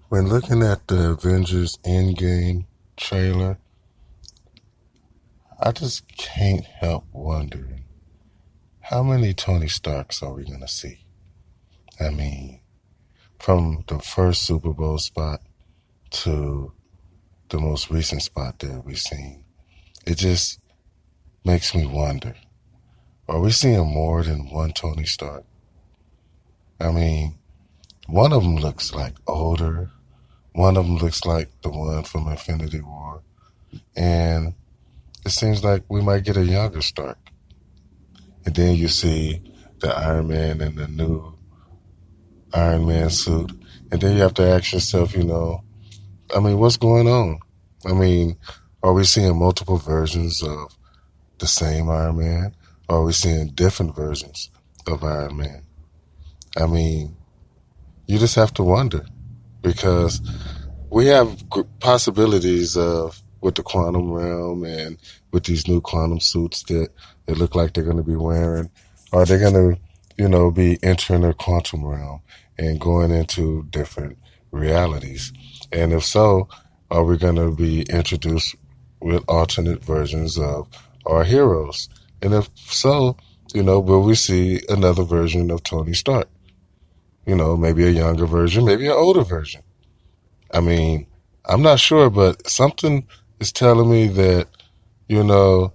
When looking at the Avengers Endgame trailer, I just can't help wondering how many Tony Starks are we going to see? I mean, from the first Super Bowl spot to the most recent spot that we've seen, it just makes me wonder, are we seeing more than one Tony Stark? I mean, one of them looks like older, one of them looks like the one from Infinity War, and it seems like we might get a younger Stark. And then you see the Iron Man in the new Iron Man suit. And then you have to ask yourself, what's going on? I mean, are we seeing multiple versions of the same Iron Man? Or are we seeing different versions of Iron Man? I mean, you just have to wonder because we have possibilities of with the quantum realm and with these new quantum suits that it look like they're going to be wearing. Are they going to, be entering the quantum realm and going into different realities? And if so, are we going to be introduced with alternate versions of our heroes? And if so, will we see another version of Tony Stark? Maybe a younger version, maybe an older version. I mean, I'm not sure, but something is telling me that, you know,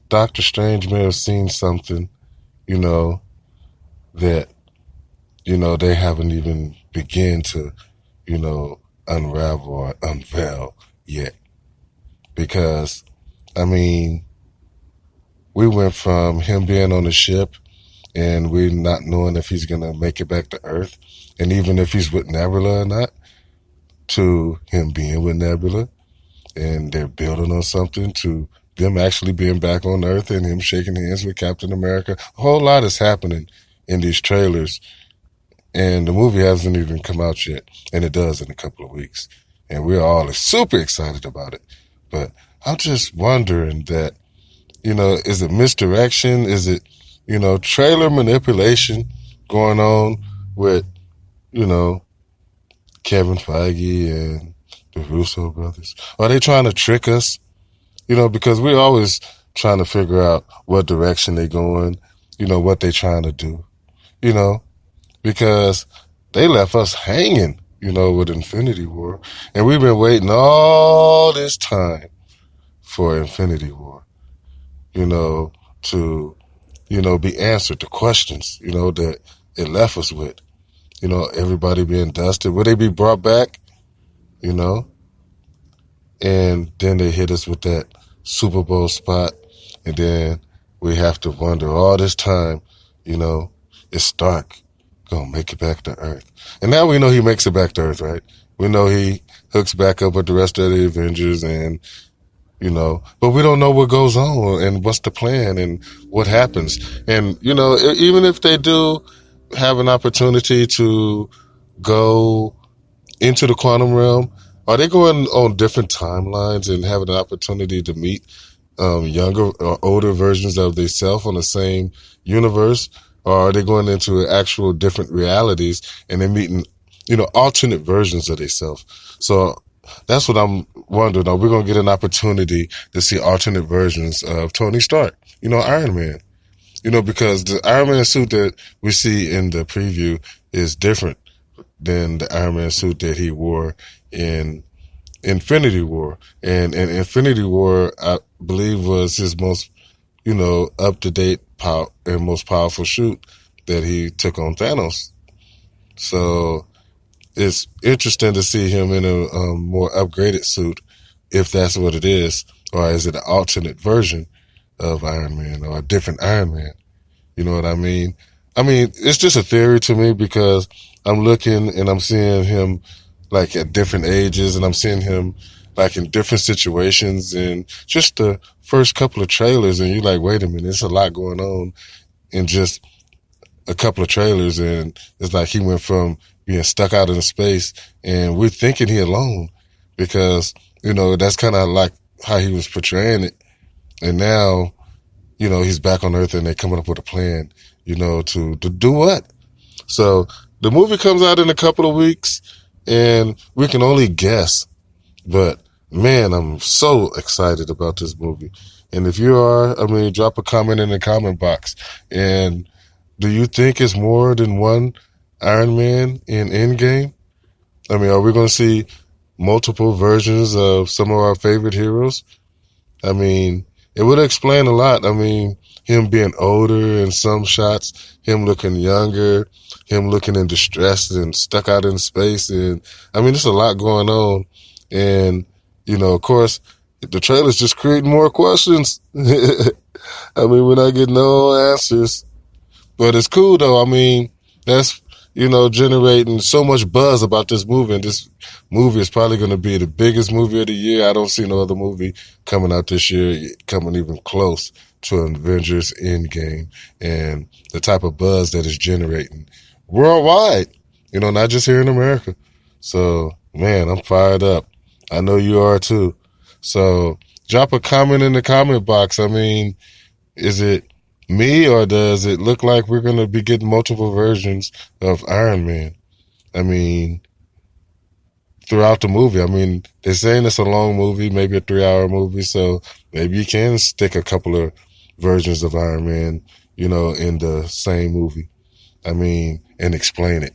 Doctor Strange may have seen something, you know, that, they haven't even begun to, unravel or unveil yet. Because, I mean, we went from him being on the ship and we're not knowing if he's going to make it back to Earth, and even if he's with Nebula or not, to him being with Nebula and they're building on something, to them actually being back on Earth and him shaking hands with Captain America. A whole lot is happening in these trailers, and the movie hasn't even come out yet, and it does in a couple of weeks. And we're all super excited about it. But I'm just wondering that, is it misdirection? Is it, trailer manipulation going on with, you know, Kevin Feige and the Russo brothers? Are they trying to trick us? Because we're always trying to figure out what direction they're going, what they're trying to do, you know, because they left us hanging, with Infinity War. And we've been waiting all this time for Infinity War, to, be answered the questions, that it left us with, everybody being dusted. Will they be brought back, you know? And then they hit us with that Super Bowl spot. And then we have to wonder all this time, is Stark going to make it back to Earth? And now we know he makes it back to Earth, right? We know he hooks back up with the rest of the Avengers and, but we don't know what goes on and what's the plan and what happens. And, even if they do have an opportunity to go into the quantum realm, are they going on different timelines and having an opportunity to meet younger or older versions of themselves on the same universe? Or are they going into actual different realities and they're meeting, alternate versions of themselves? So that's what I'm wondering. Are we going to get an opportunity to see alternate versions of Tony Stark, Iron Man? Because the Iron Man suit that we see in the preview is different than the Iron Man suit that he wore in Infinity War. And Infinity War, I believe, was his most, up to date and most powerful shoot that he took on Thanos. So it's interesting to see him in a more upgraded suit, if that's what it is, or is it an alternate version of Iron Man or a different Iron Man? You know what I mean? I mean, it's just a theory to me because I'm looking and I'm seeing him like at different ages and I'm seeing him like in different situations and just the first couple of trailers and you're like, wait a minute, there's a lot going on in just a couple of trailers. And it's like he went from being stuck out in space and we're thinking he alone because, that's kind of like how he was portraying it. And now, he's back on Earth and they're coming up with a plan, to do what? So the movie comes out in a couple of weeks and we can only guess. But man, I'm so excited about this movie. And if you are, I mean, drop a comment in the comment box. And do you think it's more than one Iron Man in Endgame? I mean, are we going to see multiple versions of some of our favorite heroes? I mean, it would explain a lot. I mean, him being older in some shots, him looking younger, him looking in distress and stuck out in space. And I mean, there's a lot going on. And, of course, the trailer's just creating more questions. I mean, we're not getting no answers. But it's cool though. I mean, that's generating so much buzz about this movie, and this movie is probably going to be the biggest movie of the year. I don't see no other movie coming out this year coming even close to Avengers Endgame, and the type of buzz that it's generating worldwide. Not just here in America. So, man, I'm fired up. I know you are too. So, drop a comment in the comment box. I mean, is it me, or does it look like we're going to be getting multiple versions of Iron Man? I mean, throughout the movie. I mean, they're saying it's a long movie, maybe a 3-hour movie, so maybe you can stick a couple of versions of Iron Man, in the same movie. I mean, and explain it.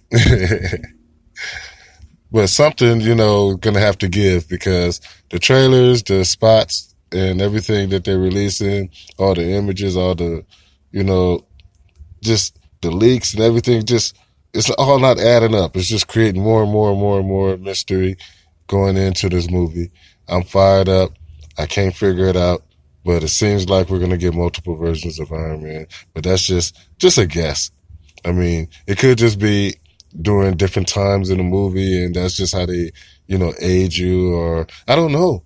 But something, gonna have to give, because the trailers, the spots, and everything that they're releasing, all the images, all the, you know, just the leaks and everything, just it's all not adding up. It's just creating more and more and more and more mystery going into this movie. I'm fired up. I can't figure it out, but it seems like we're gonna get multiple versions of Iron Man. But that's just a guess. I mean, it could just be during different times in the movie, and that's just how they, age you, or I don't know.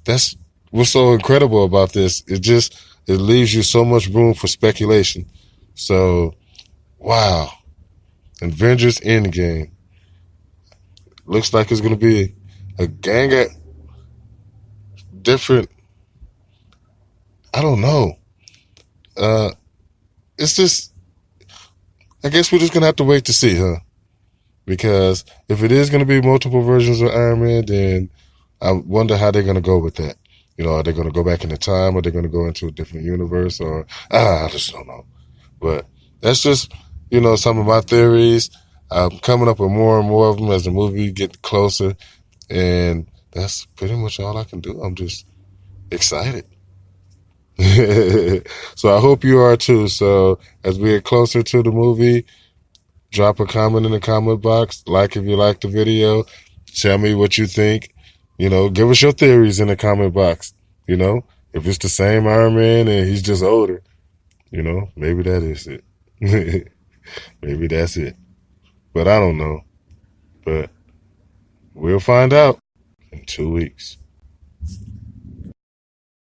That's what's so incredible about this. It leaves you so much room for speculation. So, wow, Avengers Endgame looks like it's gonna be a gang of different. I don't know. Uh, it's just. I guess we're just gonna have to wait to see, huh? Because if it is gonna be multiple versions of Iron Man, then I wonder how they're gonna go with that. Are they gonna go back in the time? Are they gonna go into a different universe? Or I just don't know. But that's just some of my theories. I'm coming up with more and more of them as the movie gets closer, and that's pretty much all I can do. I'm just excited. So I hope you are too. So as we get closer to the movie, drop a comment in the comment box. Like if you like the video. Tell me what you think. Give us your theories in the comment box. If it's the same Iron Man and he's just older, maybe that is it. Maybe that's it. But I don't know. But we'll find out in 2 weeks.